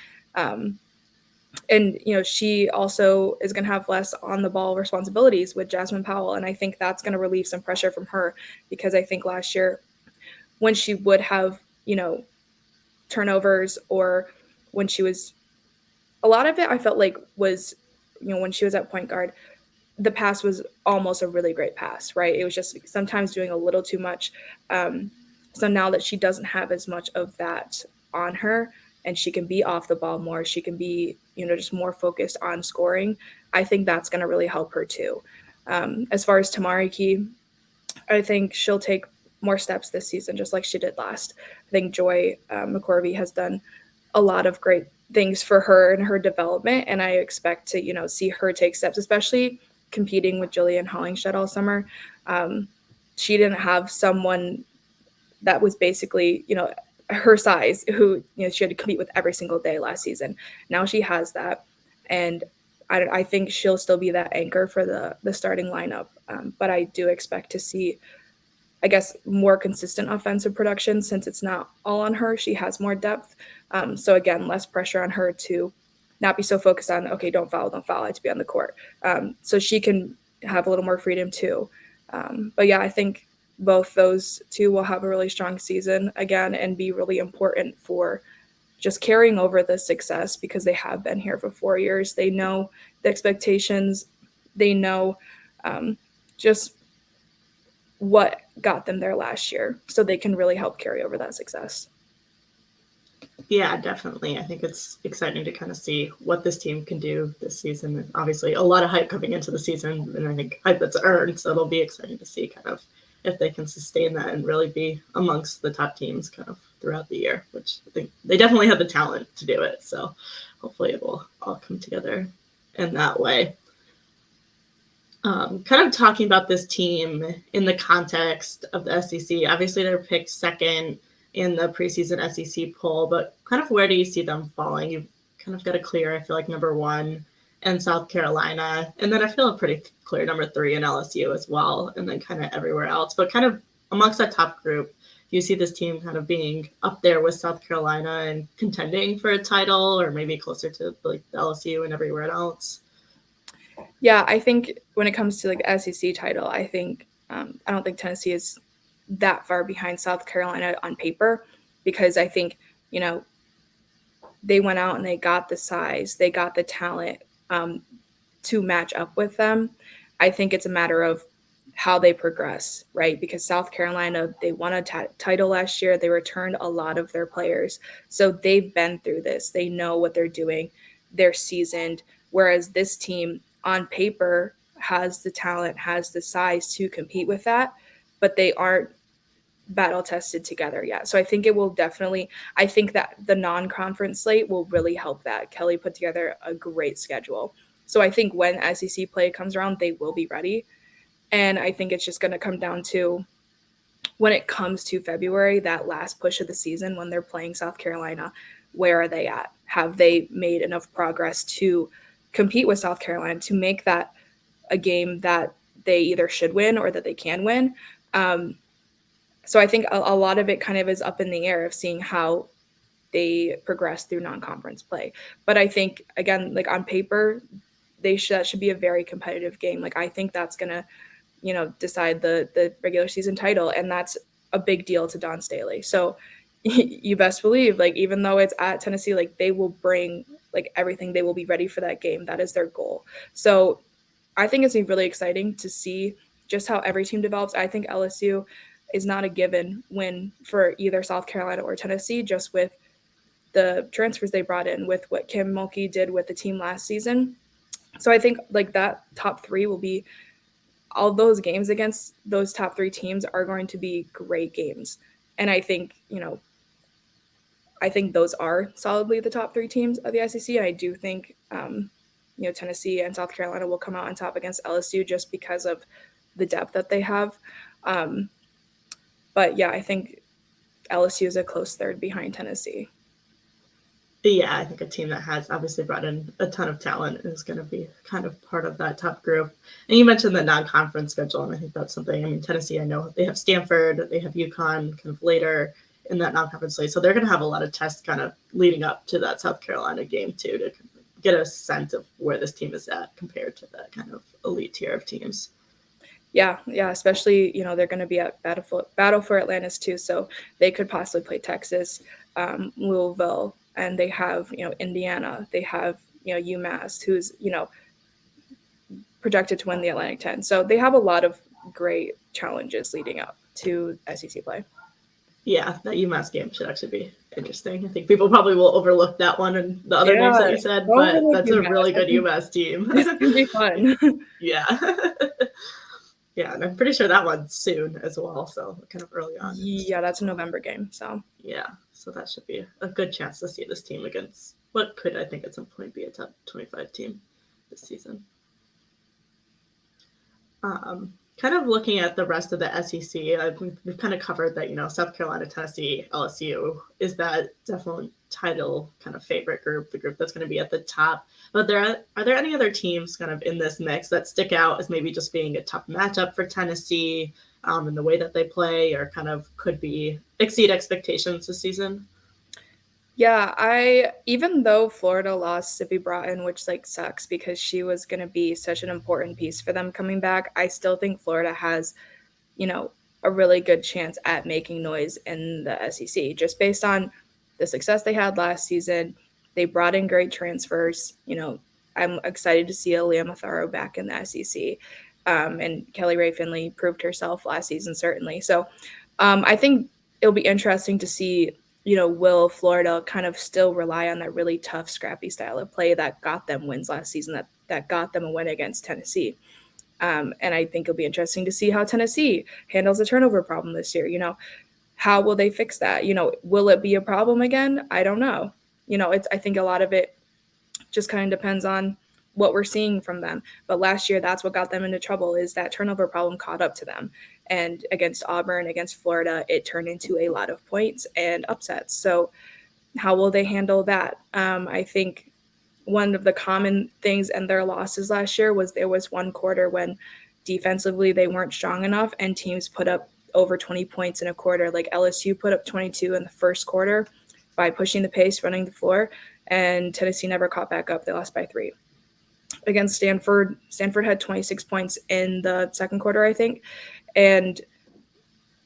And she also is going to have less on the ball responsibilities with Jasmine Powell, and I think that's going to relieve some pressure from her, because I think last year when she would have turnovers, or when she was, a lot of it I felt like was, when she was at point guard, the pass was almost a really great pass, right? It was just sometimes doing a little too much. So now that she doesn't have as much of that on her, and she can be off the ball more, she can be, just more focused on scoring, I think that's going to really help her too. As far as Tamari Key, I think she'll take more steps this season, just like she did last. I think Joy McCorvey has done a lot of great things for her and her development, and I expect to, see her take steps, especially competing with Jillian Hollingshed all summer. She didn't have someone that was basically, her size, who, she had to compete with every single day last season. Now she has that, and I think she'll still be that anchor for the starting lineup. But I do expect to see, I guess, more consistent offensive production, since it's not all on her. She has more depth. So again, less pressure on her to not be so focused on, okay, don't foul, I have to be on the court. So she can have a little more freedom too. But yeah, I think both those two will have a really strong season again, and be really important for just carrying over the success, because they have been here for 4 years. They know the expectations. They know just what got them there last year, so they can really help carry over that success. Yeah, definitely. I think it's exciting to kind of see what this team can do this season. Obviously, a lot of hype coming into the season, and I think hype that's earned. So it'll be exciting to see kind of if they can sustain that and really be amongst the top teams kind of throughout the year, which I think they definitely have the talent to do it. So hopefully it will all come together in that way. Kind of talking about this team in the context of the SEC, obviously they're picked second in the preseason SEC poll, but kind of where do you see them falling? You've kind of got a clear, I feel like, number 1 in South Carolina, and then I feel a pretty clear number 3 in LSU as well, and then kind of everywhere else. But kind of amongst that top group, do you see this team kind of being up there with South Carolina and contending for a title, or maybe closer to like the LSU and everywhere else? Yeah, I think when it comes to like SEC title, I think I don't think Tennessee is that far behind South Carolina on paper, because I think they went out and they got the size, they got the talent to match up with them. I think it's a matter of how they progress, right? Because South Carolina, they won a title last year. They returned a lot of their players, so they've been through this. They know what they're doing. They're seasoned. Whereas this team, on paper, has the talent, has the size to compete with that, but they aren't battle tested together yet. So I think it will definitely, I think that the non-conference slate will really help that. Kelly put together a great schedule. So I think when SEC play comes around, they will be ready. And I think it's just going to come down to, when it comes to February, that last push of the season, when they're playing South Carolina, where are they at? Have they made enough progress to compete with South Carolina, to make that a game that they either should win or that they can win? So I think a lot of it kind of is up in the air of seeing how they progress through non-conference play. But I think, again, like on paper, that should be a very competitive game. Like, I think that's going to, decide the regular season title. And that's a big deal to Dawn Staley. So you best believe, like, even though it's at Tennessee, like, they will bring like everything. They will be ready for that game. That is their goal. So I think it's really exciting to see just how every team develops. I think LSU is not a given win for either South Carolina or Tennessee, just with the transfers they brought in, with what Kim Mulkey did with the team last season. So I think like that top three will be, all those games against those top three teams are going to be great games. And I think, those are solidly the top three teams of the SEC. And I do think, Tennessee and South Carolina will come out on top against LSU just because of the depth that they have. But yeah, I think LSU is a close third behind Tennessee. Yeah, I think a team that has obviously brought in a ton of talent is going to be kind of part of that top group. And you mentioned the non-conference schedule, and I think that's something. I mean, Tennessee, I know they have Stanford, they have UConn kind of later in that non-conference slate. So they're going to have a lot of tests kind of leading up to that South Carolina game, too, to get a sense of where this team is at compared to that kind of elite tier of teams. Yeah, especially, they're going to be at Battle for Atlantis, too. So they could possibly play Texas, Louisville, and they have, Indiana, they have, UMass, who's, projected to win the Atlantic 10. So they have a lot of great challenges leading up to SEC play. Yeah, that UMass game should actually be interesting. I think people probably will overlook that one and the other names that you said, but that's a really good UMass team. It's going to be fun. Yeah. Yeah, and I'm pretty sure that one's soon as well, so kind of early on. Yeah, that's a November game, so. Yeah, so that should be a good chance to see this team against what could, I think, at some point be a top 25 team this season. Kind of looking at the rest of the SEC, we've kind of covered that, South Carolina, Tennessee, LSU is that definitely title kind of favorite group, the group that's going to be at the top. But are there any other teams kind of in this mix that stick out as maybe just being a tough matchup for Tennessee in the way that they play, or kind of could be exceed expectations this season? Yeah, even though Florida lost Sippy Broughton, which like sucks because she was going to be such an important piece for them coming back, I still think Florida has, a really good chance at making noise in the SEC just based on the success they had last season. They brought in great transfers. I'm excited to see Aaliyah Matharo back in the SEC. And Kelly Rae Finley proved herself last season, certainly. So I think it'll be interesting to see, will Florida kind of still rely on that really tough, scrappy style of play that got them wins last season, that got them a win against Tennessee. And I think it'll be interesting to see how Tennessee handles the turnover problem this year. How will they fix that? Will it be a problem again? I don't know. I think a lot of it just kind of depends on what we're seeing from them. But last year, that's what got them into trouble, is that turnover problem caught up to them. And against Auburn, against Florida, it turned into a lot of points and upsets. So how will they handle that? I think one of the common things in their losses last year was there was one quarter when defensively they weren't strong enough and teams put up over 20 points in a quarter. Like LSU put up 22 in the first quarter by pushing the pace, running the floor, and Tennessee never caught back up. They lost by 3. Against Stanford had 26 points in the second quarter, I think, and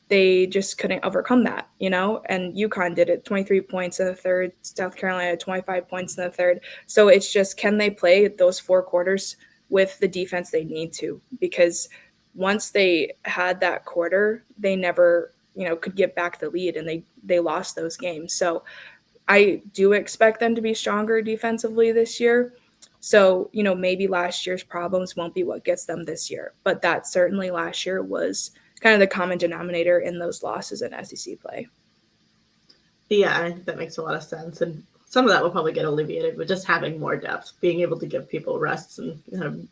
they just couldn't overcome that, and UConn did it, 23 points in the third, South Carolina 25 points in the third. So it's just, can they play those 4 quarters with the defense they need to? Because once they had that quarter, they never, could get back the lead, and they lost those games. So I do expect them to be stronger defensively this year. So, maybe last year's problems won't be what gets them this year, but that certainly last year was kind of the common denominator in those losses in SEC play. Yeah, I think that makes a lot of sense. And some of that will probably get alleviated with just having more depth, being able to give people rests, and kind of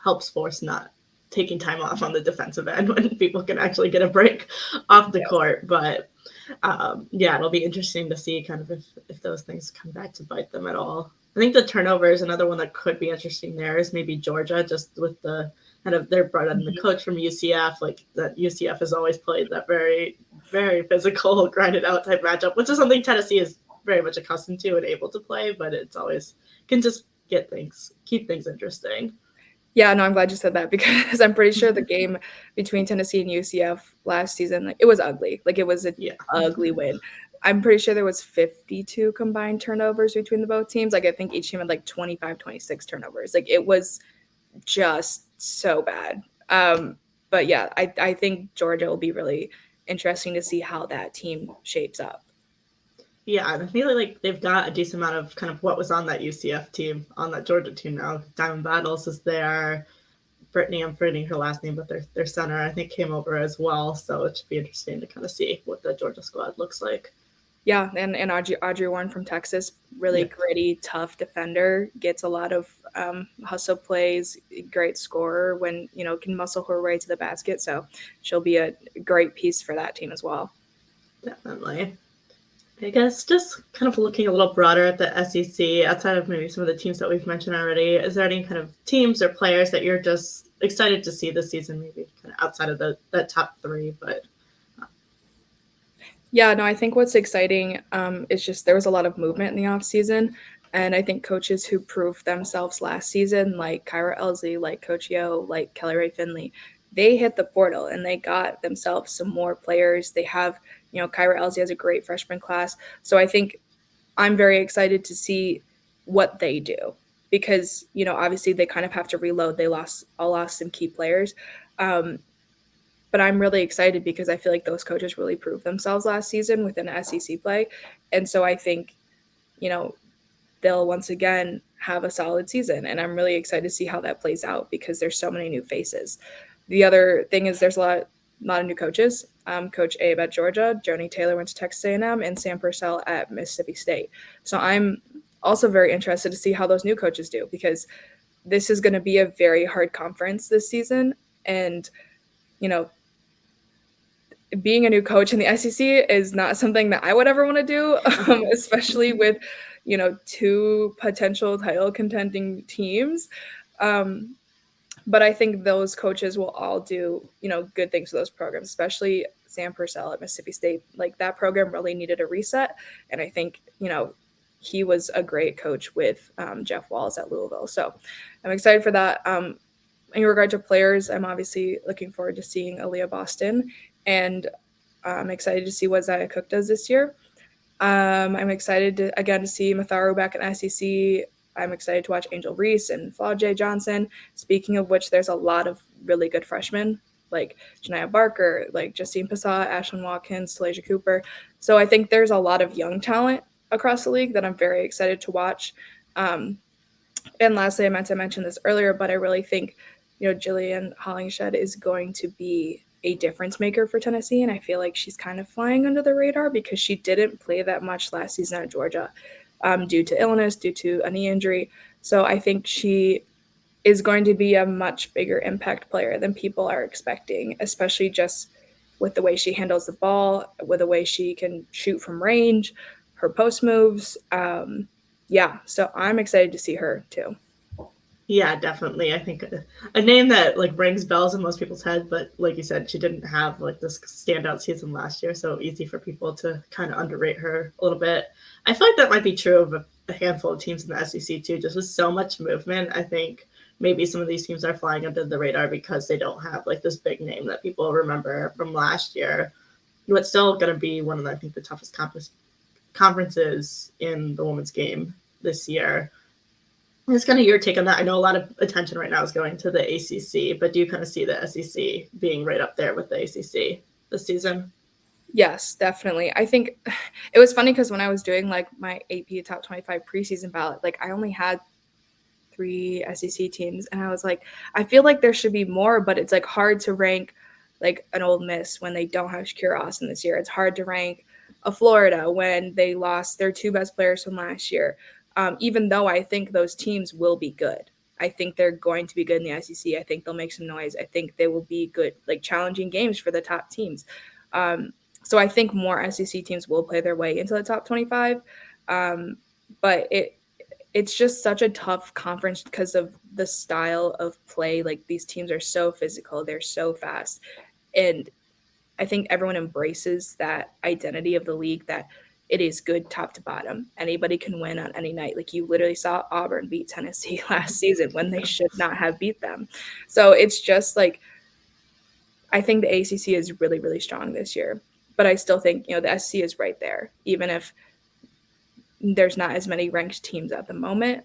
helps force not taking time off on the defensive end when people can actually get a break off the court. But it'll be interesting to see kind of if those things come back to bite them at all. I think the turnover is another one that could be interesting there, is maybe Georgia, just with the kind of, they're brought in the coach from UCF, like that UCF has always played that very, very physical, grinded out type matchup, which is something Tennessee is very much accustomed to and able to play, but it's always can just keep things interesting. Yeah, no, I'm glad you said that because I'm pretty sure the game between Tennessee and UCF last season, like it was ugly. Like it was an ugly win. I'm pretty sure there was 52 combined turnovers between the both teams. Like I think each team had like 25, 26 turnovers. Like it was just so bad. But yeah, I think Georgia will be really interesting to see how that team shapes up. Yeah, and I feel like they've got a decent amount of kind of what was on that UCF team, on that Georgia team now. Diamond Battles is there. Brittany, I'm forgetting her last name, but their center, I think, came over as well. So it should be interesting to kind of see what the Georgia squad looks like. Yeah, and Audrey Warren from Texas, really gritty, tough defender, gets a lot of hustle plays, great scorer when, can muscle her way to the basket. So she'll be a great piece for that team as well. Definitely. I guess just kind of looking a little broader at the SEC, outside of maybe some of the teams that we've mentioned already, is there any kind of teams or players that you're just excited to see this season, maybe kind of outside of the top three, but... Yeah, no, I think what's exciting is just there was a lot of movement in the offseason. And I think coaches who proved themselves last season, like Kyra Elsley, like Coach Yo, like Kelly Ray Finley, they hit the portal and they got themselves some more players. They have, Kyra Elsley has a great freshman class. So I think I'm very excited to see what they do because, obviously they kind of have to reload. They lost some key players. But I'm really excited because I feel like those coaches really proved themselves last season within SEC play. And so I think, they'll once again have a solid season. And I'm really excited to see how that plays out because there's so many new faces. The other thing is there's a lot of new coaches. Coach Abe at Georgia, Joni Taylor went to Texas A&M, and Sam Purcell at Mississippi State. So I'm also very interested to see how those new coaches do because this is going to be a very hard conference this season. And, being a new coach in the SEC is not something that I would ever want to do, especially with, two potential title contending teams. But I think those coaches will all do, good things for those programs, especially Sam Purcell at Mississippi State. Like that program really needed a reset. And I think, he was a great coach with Jeff Walz at Louisville. So I'm excited for that. In regard to players, I'm obviously looking forward to seeing Aaliyah Boston, and I'm excited to see what Zaya Cook does this year. I'm excited to see Matharu back in SEC. I'm excited to watch Angel Reese and Flau'jae Johnson. Speaking of which, there's a lot of really good freshmen like Janiyah Barker, like Justine Passat, Ashlyn Watkins, Talasia Cooper. So I think there's a lot of young talent across the league that I'm very excited to watch. And lastly, I meant to mention this earlier, but I really think, Jillian Hollingshed is going to be a difference maker for Tennessee. And I feel like she's kind of flying under the radar because she didn't play that much last season at Georgia due to illness, due to a knee injury. So I think she is going to be a much bigger impact player than people are expecting, especially just with the way she handles the ball, with the way she can shoot from range, her post moves. So I'm excited to see her too. Yeah, definitely. I think a name that like rings bells in most people's head, but like you said, she didn't have like this standout season last year, so easy for people to kind of underrate her a little bit. I feel like that might be true of a handful of teams in the SEC too. Just with so much movement, I think maybe some of these teams are flying under the radar because they don't have like this big name that people remember from last year. But still going to be one of the, I think the toughest conferences in the women's game this year. It's kind of your take on that. I know a lot of attention right now is going to the ACC, but do you kind of see the SEC being right up there with the ACC this season? Yes, definitely. I think it was funny because when I was doing like my AP top 25 preseason ballot, like I only had 3 SEC teams, and I was like, I feel like there should be more, but it's like hard to rank like an Ole Miss when they don't have Shakira Austin this year. It's hard to rank a Florida when they lost their 2 best players from last year. Even though I think those teams will be good. I think they're going to be good in the SEC. I think they'll make some noise. I think they will be good, like challenging games for the top teams. So I think more SEC teams will play their way into the top 25. But it's just such a tough conference because of the style of play. Like these teams are so physical. They're so fast. And I think everyone embraces that identity of the league that it is good top to bottom. Anybody can win on any night. Like, you literally saw Auburn beat Tennessee last season when they should not have beat them. So it's just like, I think the ACC is really, really strong this year. But I still think, the SEC is right there, even if there's not as many ranked teams at the moment,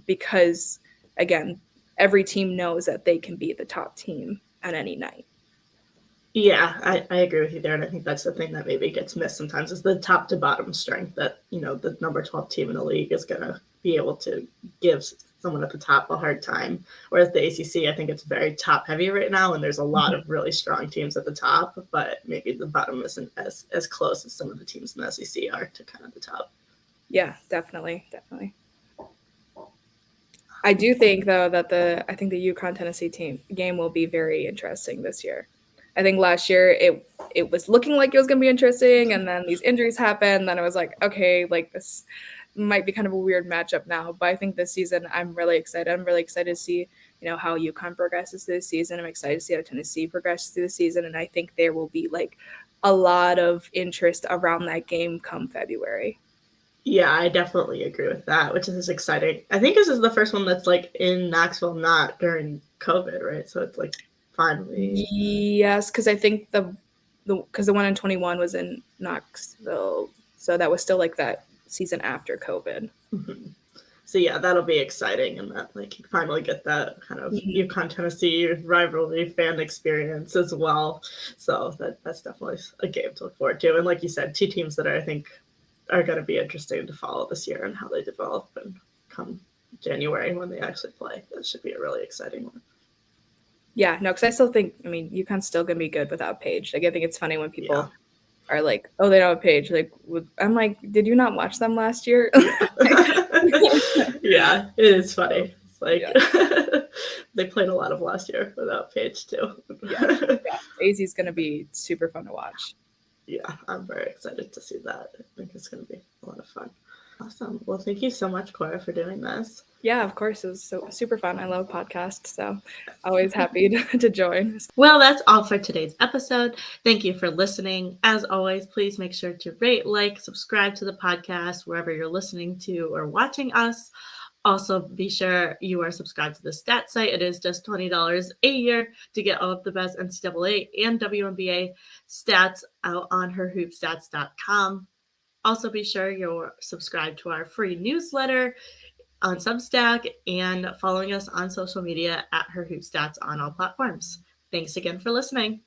because, again, every team knows that they can be the top team on any night. Yeah, I agree with you there. And I think that's the thing that maybe gets missed sometimes is the top to bottom strength that, the number 12 team in the league is going to be able to give someone at the top a hard time. Whereas the ACC, I think it's very top heavy right now. And there's a lot of really strong teams at the top, but maybe the bottom isn't as close as some of the teams in the SEC are to kind of the top. Yeah, definitely. I do think, though, that the UConn Tennessee game will be very interesting this year. I think last year it was looking like it was going to be interesting, and then these injuries happened. Then it was like, okay, like this might be kind of a weird matchup now. But I think this season I'm really excited. I'm really excited to see, how UConn progresses through the season. I'm excited to see how Tennessee progresses through the season, and I think there will be like a lot of interest around that game come February. Yeah, I definitely agree with that, which is exciting. I think this is the first one that's like in Knoxville, not during COVID, right? So it's like finally. Yes, because I think the one in 21 was in Knoxville, so that was still like that season after COVID. Mm-hmm. So yeah, that'll be exciting, and that like you finally get that kind of UConn Tennessee rivalry fan experience as well. So that's definitely a game to look forward to. And like you said, two teams that I think are going to be interesting to follow this year and how they develop and come January when they actually play. That should be a really exciting one. Yeah, no, because I still think, UConn's still going to be good without Paige. Like, I think it's funny when people are like, oh, they don't have Paige. Like, I'm like, did you not watch them last year? Yeah, it is funny. It's like they played a lot of last year without Paige too. Yeah. AZ's going to be super fun to watch. Yeah, I'm very excited to see that. I think it's going to be a lot of fun. Awesome. Well, thank you so much, Cora, for doing this. Yeah, of course. It was so super fun. I love podcasts, so always happy to join. Well, that's all for today's episode. Thank you for listening. As always, please make sure to rate, like, subscribe to the podcast wherever you're listening to or watching us. Also, be sure you are subscribed to the Stat Site. It is just $20 a year to get all of the best NCAA and WNBA stats out on herhoopstats.com. Also, be sure you're subscribed to our free newsletter on Substack and following us on social media at herhoopstats on all platforms. Thanks again for listening.